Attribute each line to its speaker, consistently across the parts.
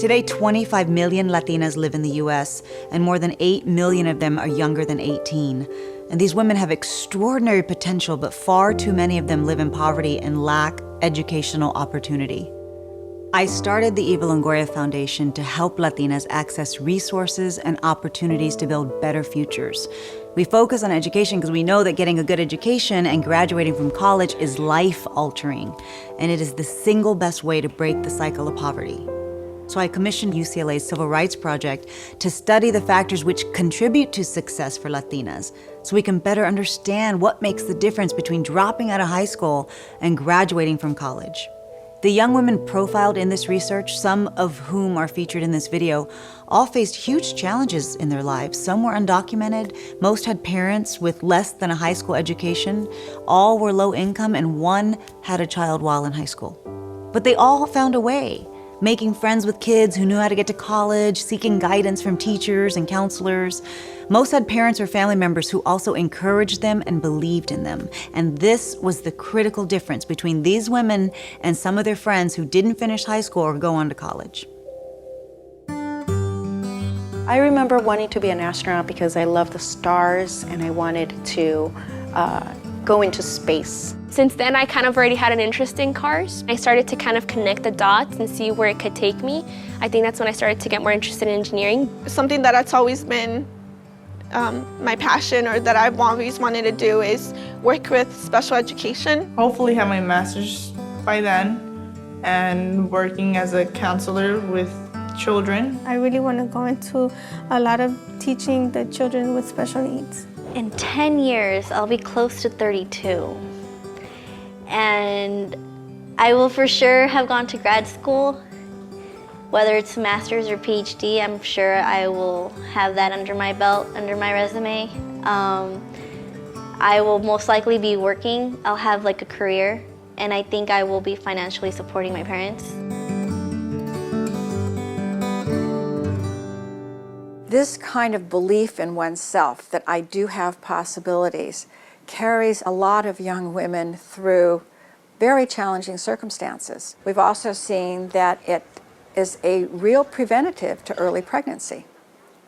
Speaker 1: Today, 25 million Latinas live in the U.S., and more than 8 million of them are younger than 18. And these women have extraordinary potential, but far too many of them live in poverty and lack educational opportunity. I started the Eva Longoria Foundation to help Latinas access resources and opportunities to build better futures. We focus on education because we know that getting a good education and graduating from college is life-altering, and it is the single best way to break the cycle of poverty. So I commissioned UCLA's Civil Rights Project to study the factors which contribute to success for Latinas, so we can better understand what makes the difference between dropping out of high school and graduating from college. The young women profiled in this research, some of whom are featured in this video, all faced huge challenges in their lives. Some were undocumented, most had parents with less than a high school education, all were low income, and one had a child while in high school. But they all found a way, making friends with kids who knew how to get to college, seeking guidance from teachers and counselors. Most had parents or family members who also encouraged them and believed in them. And this was the critical difference between these women and some of their friends who didn't finish high school or go on to college.
Speaker 2: I remember wanting to be an astronaut because I love the stars and I wanted to go into space.
Speaker 3: Since then, I kind of already had an interest in cars. I started to kind of connect the dots and see where it could take me. I think that's when I started to get more interested in engineering.
Speaker 4: Something that's always been my passion, or that I've always wanted to do, is work with special education.
Speaker 5: Hopefully have my master's by then and working as a counselor with children.
Speaker 6: I really want to go into a lot of teaching the children with special needs.
Speaker 7: In 10 years, I'll be close to 32. And I will for sure have gone to grad school. Whether it's a master's or PhD, I'm sure I will have that under my belt, under my resume. I will most likely be working. I'll have like a career, and I think I will be financially supporting my parents.
Speaker 8: This kind of belief in oneself that I do have possibilities carries a lot of young women through very challenging circumstances. We've also seen that it is a real preventative to early pregnancy.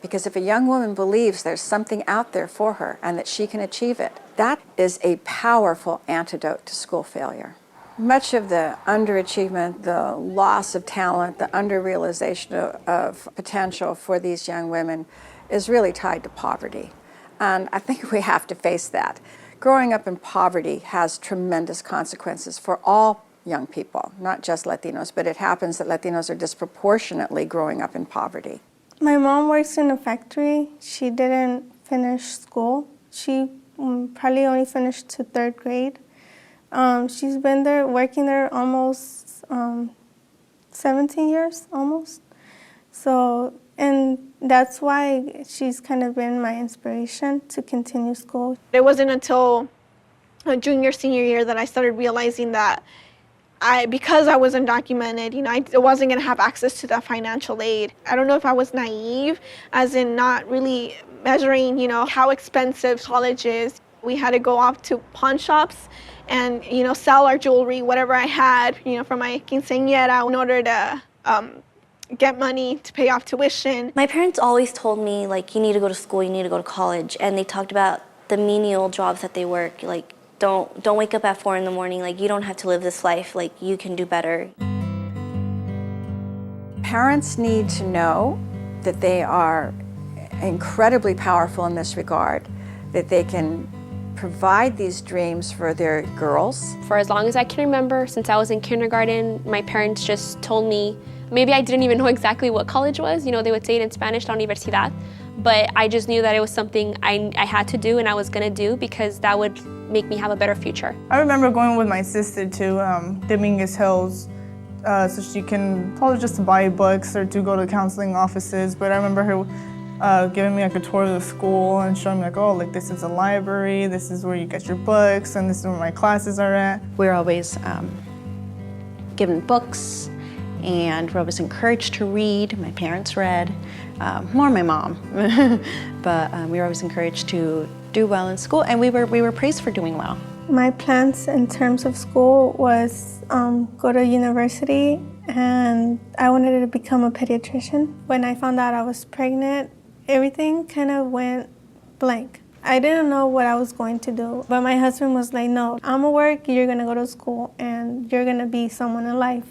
Speaker 8: Because if a young woman believes there's something out there for her and that she can achieve it, that is a powerful antidote to school failure. Much of the underachievement, the loss of talent, the underrealization of potential for these young women is really tied to poverty. And I think we have to face that. Growing up in poverty has tremendous consequences for all young people, not just Latinos, but it happens that Latinos are disproportionately growing up in poverty.
Speaker 6: My mom works in a factory. She didn't finish school. She probably only finished to 3rd grade. She's been there, working there almost 17 years, almost. So, and that's why she's kind of been my inspiration to continue school.
Speaker 4: It wasn't until junior, senior year that I started realizing that because I was undocumented, I wasn't gonna have access to that financial aid. I don't know if I was naive, as in not really measuring, how expensive college is. We had to go off to pawn shops and, sell our jewelry, whatever I had, for my quinceañera, in order to get money to pay off tuition.
Speaker 7: My parents always told me, like, you need to go to school, you need to go to college, and they talked about the menial jobs that they work, like, don't wake up at 4 in the morning, like, you don't have to live this life, like, you can do better.
Speaker 8: Parents need to know that they are incredibly powerful in this regard, that they can provide these dreams for their girls.
Speaker 3: For as long as I can remember, since I was in kindergarten, my parents just told me, maybe I didn't even know exactly what college was. They would say it in Spanish, la universidad. But I just knew that it was something I had to do and I was gonna do because that would make me have a better future.
Speaker 5: I remember going with my sister to Dominguez Hills so she can probably just to buy books or to go to counseling offices. But I remember her giving me like a tour of the school and showing me like, oh, like this is a library, this is where you get your books, and this is where my classes are at.
Speaker 2: We're always given books, and we're always encouraged to read. My parents read, more my mom, but we were always encouraged to do well in school, and we were praised for doing well.
Speaker 6: My plans in terms of school was go to university and I wanted to become a pediatrician. When I found out I was pregnant, everything kind of went blank. I didn't know what I was going to do, but my husband was like, no, I'm gonna work, you're gonna go to school, and you're gonna be someone in life.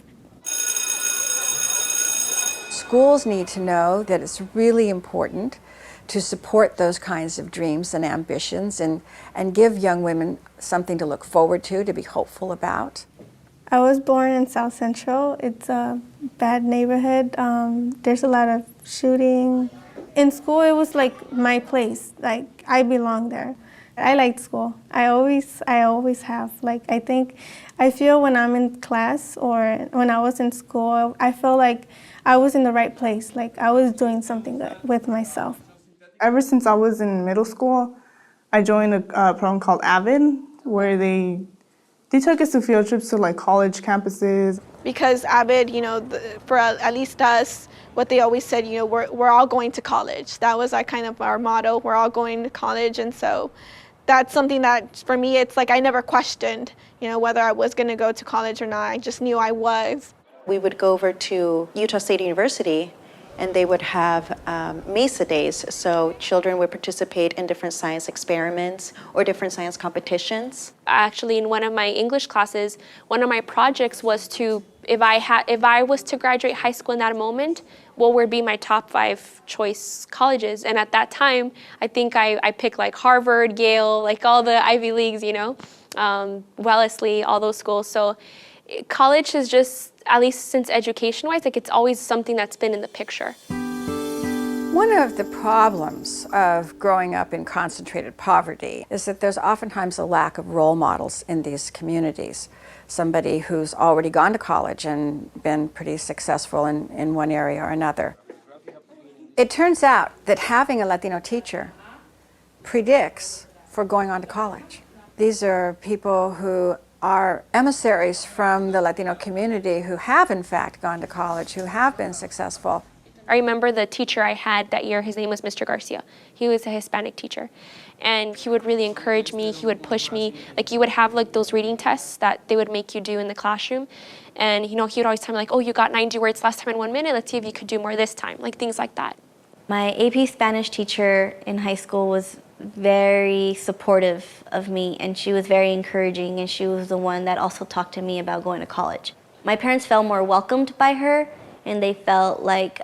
Speaker 8: Schools need to know that it's really important to support those kinds of dreams and ambitions and give young women something to look forward to be hopeful about.
Speaker 6: I was born in South Central. It's a bad neighborhood. There's a lot of shooting. In school, it was like my place. Like, I belong there. I liked school. I always have. Like, I feel when I'm in class or when I was in school, I feel like I was in the right place. Like, I was doing something good with myself.
Speaker 5: Ever since I was in middle school, I joined a program called AVID, where they took us to field trips to like college campuses.
Speaker 4: Because AVID, for at least us, what they always said, we're all going to college. That was kind of our motto. We're all going to college, and so that's something that for me, it's like I never questioned, whether I was going to go to college or not. I just knew I was.
Speaker 2: We would go over to Utah State University, and they would have MESA days. So children would participate in different science experiments or different science competitions.
Speaker 3: Actually, in one of my English classes, one of my projects was to, if I was to graduate high school in that moment, what would be my top 5 choice colleges? And at that time, I think I picked like Harvard, Yale, like all the Ivy Leagues, Wellesley, all those schools. So college is just, at least since education-wise, like it's always something that's been in the picture.
Speaker 8: One of the problems of growing up in concentrated poverty is that there's oftentimes a lack of role models in these communities. Somebody who's already gone to college and been pretty successful in one area or another. It turns out that having a Latino teacher predicts for going on to college. These are people who are emissaries from the Latino community who have in fact gone to college, who have been successful.
Speaker 3: I remember the teacher I had that year, his name was Mr. Garcia. He was a Hispanic teacher. And he would really encourage me, he would push me. Like, you would have like those reading tests that they would make you do in the classroom. And he would always tell me like, oh, you got 90 words last time in 1 minute, let's see if you could do more this time, like things like that.
Speaker 7: My AP Spanish teacher in high school was very supportive of me, and she was very encouraging, and she was the one that also talked to me about going to college. My parents felt more welcomed by her, and they felt like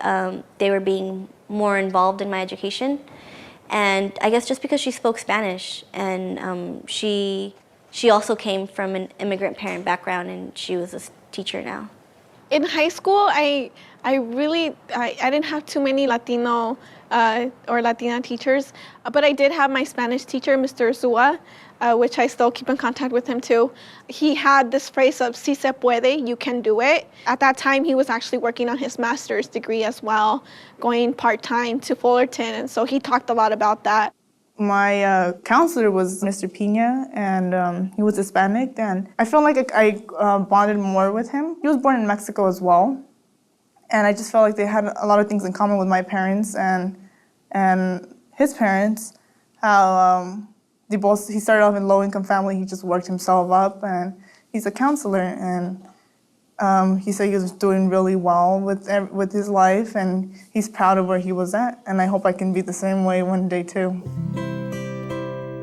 Speaker 7: they were being more involved in my education. And I guess just because she spoke Spanish, and she also came from an immigrant parent background, and she was a teacher now.
Speaker 4: In high school, I didn't have too many Latino or Latina teachers, but I did have my Spanish teacher, Mr. Zua, which I still keep in contact with him too. He had this phrase of "si se puede," you can do it. At that time, he was actually working on his master's degree as well, going part-time to Fullerton, and so he talked a lot about that.
Speaker 5: My counselor was Mr. Pina, and he was Hispanic, and I felt like I bonded more with him. He was born in Mexico as well, and I just felt like they had a lot of things in common with my parents and his parents. How he started off in a low-income family, he just worked himself up, and he's a counselor, and he said he was doing really well with his life, and he's proud of where he was at, and I hope I can be the same way one day too.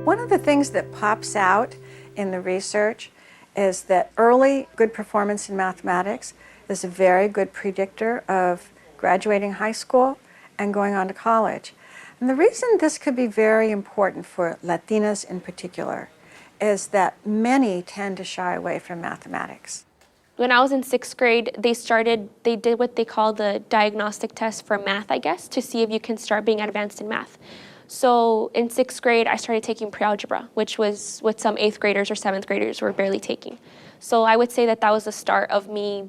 Speaker 8: One of the things that pops out in the research is that early good performance in mathematics is a very good predictor of graduating high school and going on to college. And the reason this could be very important for Latinas in particular is that many tend to shy away from mathematics.
Speaker 3: When I was in 6th grade, they did what they call the diagnostic test for math, I guess, to see if you can start being advanced in math. So in 6th grade, I started taking pre-algebra, which was what some 8th graders or 7th graders were barely taking. So I would say that was the start of me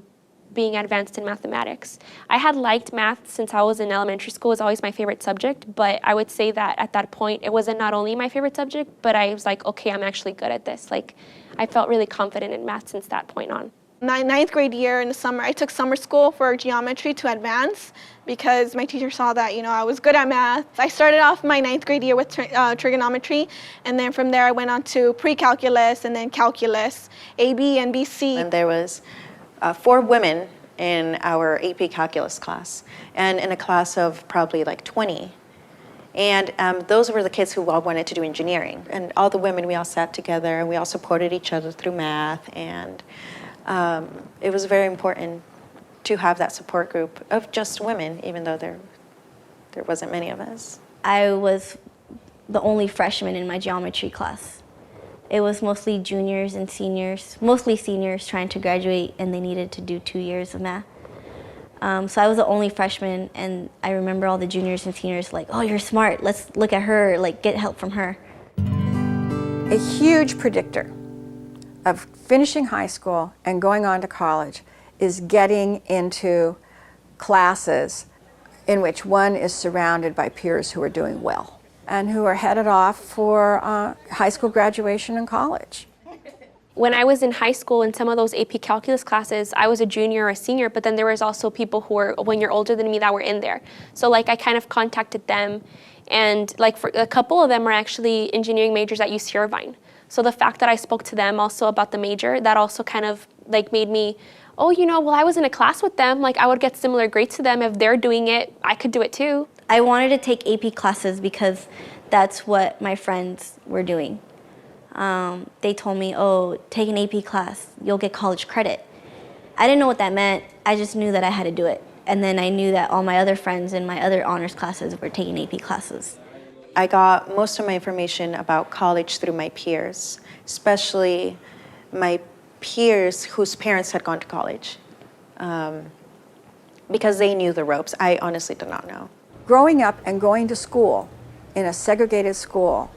Speaker 3: being advanced in mathematics. I had liked math since I was in elementary school. It was always my favorite subject, but I would say that at that point, it wasn't not only my favorite subject, but I was like, okay, I'm actually good at this. Like, I felt really confident in math since that point on.
Speaker 4: My 9th grade year in the summer, I took summer school for geometry to advance because my teacher saw that, I was good at math. I started off my 9th grade year with trigonometry, and then from there I went on to pre-calculus and then calculus, AB and BC.
Speaker 2: And there was 4 women in our AP Calculus class, and in a class of probably like 20. And those were the kids who all wanted to do engineering. And all the women, we all sat together and we all supported each other through math. And it was very important to have that support group of just women, even though there wasn't many of us.
Speaker 7: I was the only freshman in my geometry class. It was mostly juniors and seniors, mostly seniors trying to graduate, and they needed to do 2 years of math. So I was the only freshman, and I remember all the juniors and seniors like, oh, you're smart, let's look at her, like get help from her.
Speaker 8: A huge predictor of finishing high school and going on to college is getting into classes in which one is surrounded by peers who are doing well and who are headed off for high school graduation and college.
Speaker 3: When I was in high school in some of those AP Calculus classes, I was a junior or a senior, but then there was also people who were 1 year older than me that were in there. So like I kind of contacted them, and like for a couple of them are actually engineering majors at UC Irvine. So the fact that I spoke to them also about the major, that also kind of like made me, oh, you know, well, I was in a class with them, like I would get similar grades to them. If they're doing it, I could do it too.
Speaker 7: I wanted to take AP classes because that's what my friends were doing. They told me, oh, take an AP class, you'll get college credit. I didn't know what that meant, I just knew that I had to do it. And then I knew that all my other friends in my other honors classes were taking AP classes.
Speaker 2: I got most of my information about college through my peers, especially my peers whose parents had gone to college, because they knew the ropes. I honestly did not know.
Speaker 8: Growing up and going to school in a segregated school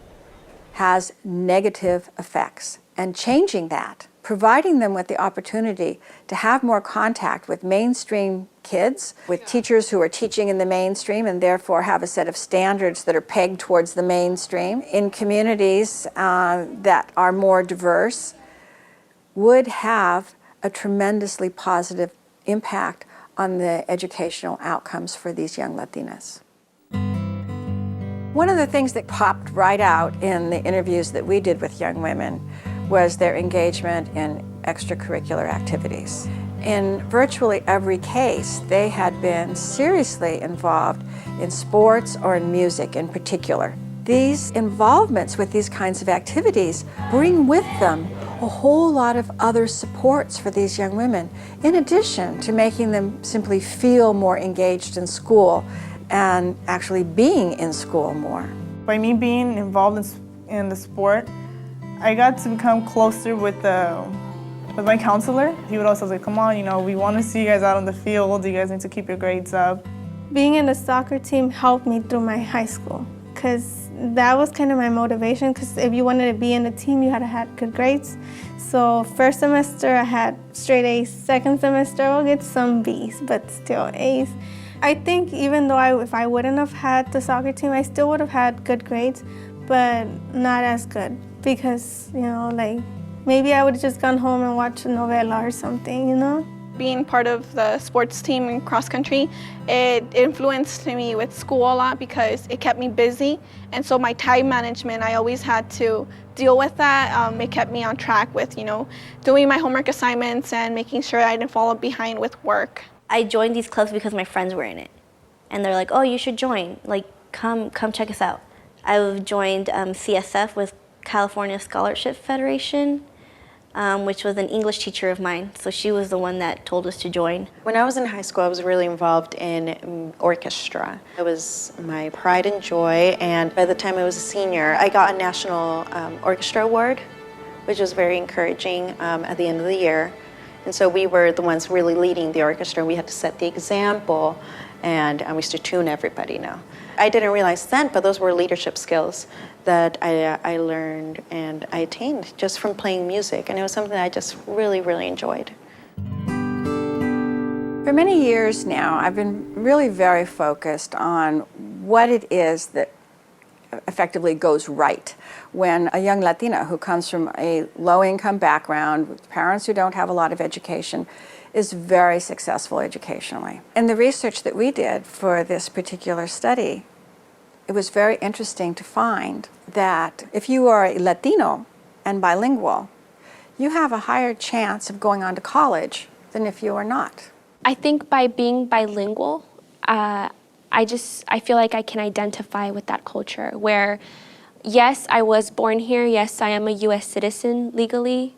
Speaker 8: has negative effects, and changing that, providing them with the opportunity to have more contact with mainstream kids, with teachers who are teaching in the mainstream and therefore have a set of standards that are pegged towards the mainstream, in communities that are more diverse, would have a tremendously positive impact on the educational outcomes for these young Latinas. One of the things that popped right out in the interviews that we did with young women was their engagement in extracurricular activities. In virtually every case, they had been seriously involved in sports or in music in particular. These involvements with these kinds of activities bring with them a whole lot of other supports for these young women, in addition to making them simply feel more engaged in school and actually being in school more.
Speaker 5: By me being involved in the sport, I got to become closer with my counselor. He would also say, come on, you know, we want to see you guys out on the field. You guys need to keep your grades up.
Speaker 6: Being in the soccer team helped me through my high school, because that was kind of my motivation, because if you wanted to be in the team, you had to have good grades. So first semester, I had straight A's. Second semester, I'll get some B's, but still A's. I think even though if I wouldn't have had the soccer team, I still would have had good grades, but not as good, because, you know, like maybe I would have just gone home and watched a novela or something, you know?
Speaker 4: Being part of the sports team in cross country, it influenced me with school a lot because it kept me busy. And so my time management, I always had to deal with that. It kept me on track with, you know, doing my homework assignments and making sure I didn't fall behind with work.
Speaker 7: I joined these clubs because my friends were in it. And they're like, oh, you should join. Like, come check us out. I've joined CSF, with California Scholarship Federation, which was an English teacher of mine. So she was the one that told us to join.
Speaker 2: When I was in high school, I was really involved in orchestra. It was my pride and joy, and by the time I was a senior, I got a National Orchestra Award, which was very encouraging at the end of the year. And so we were the ones really leading the orchestra. We had to set the example, and we used to tune everybody now. I didn't realize then, but those were leadership skills that I learned and I attained just from playing music. And it was something that I just really, really enjoyed.
Speaker 8: For many years now, I've been really very focused on what it is that effectively goes right when a young Latina who comes from a low-income background with parents who don't have a lot of education is very successful educationally. In the research that we did for this particular study, it was very interesting to find that if you are a Latino and bilingual, you have a higher chance of going on to college than if you are not.
Speaker 3: I think by being bilingual, I feel like I can identify with that culture where, yes, I was born here, yes, I am a US citizen legally,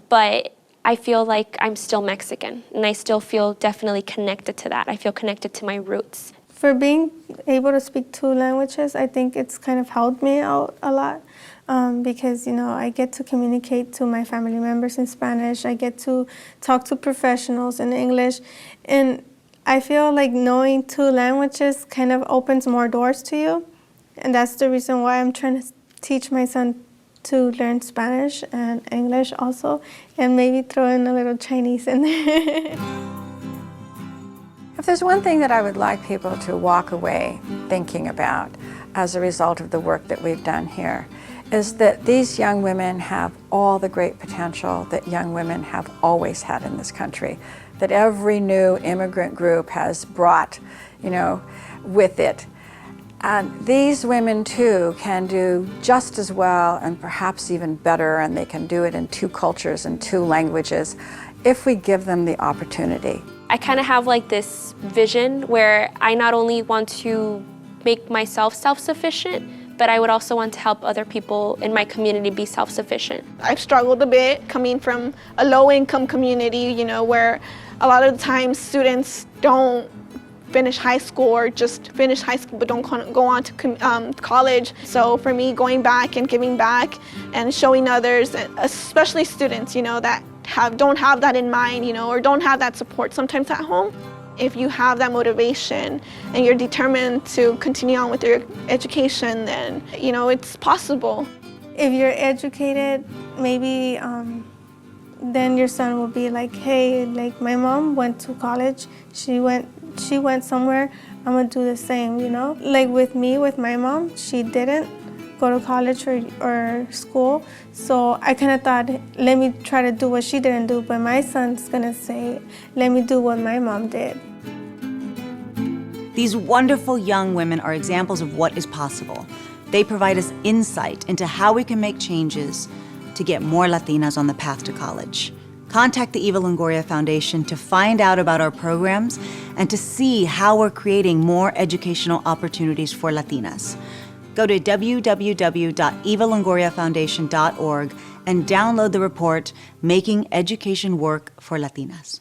Speaker 3: but I feel like I'm still Mexican, and I still feel definitely connected to that. I feel connected to my roots.
Speaker 6: For being able to speak 2 languages, I think it's kind of helped me out a lot because, I get to communicate to my family members in Spanish. I get to talk to professionals in English. And I feel like knowing 2 languages kind of opens more doors to you. And that's the reason why I'm trying to teach my son to learn Spanish and English also, and maybe throw in a little Chinese in there.
Speaker 8: If there's one thing that I would like people to walk away thinking about as a result of the work that we've done here, is that these young women have all the great potential that young women have always had in this country, that every new immigrant group has brought, with it. And these women too can do just as well and perhaps even better, and they can do it in 2 cultures and 2 languages if we give them the opportunity.
Speaker 3: I kind of have like this vision where I not only want to make myself self-sufficient, but I would also want to help other people in my community be self-sufficient.
Speaker 4: I've struggled a bit coming from a low-income community, where a lot of the times students don't finish high school or just finish high school but don't go on to college. So for me, going back and giving back and showing others, especially students, that don't have that in mind, or don't have that support sometimes at home. If you have that motivation and you're determined to continue on with your education, then, it's possible.
Speaker 6: If you're educated, maybe then your son will be like, hey, like my mom went to college, she went somewhere, I'm gonna do the same, Like with me, with my mom, she didn't go to college or school, so I kind of thought, let me try to do what she didn't do, but my son's gonna say, let me do what my mom did.
Speaker 1: These wonderful young women are examples of what is possible. They provide us insight into how we can make changes to get more Latinas on the path to college. Contact the Eva Longoria Foundation to find out about our programs and to see how we're creating more educational opportunities for Latinas. Go to www.evalongoriafoundation.org and download the report, Making Education Work for Latinas.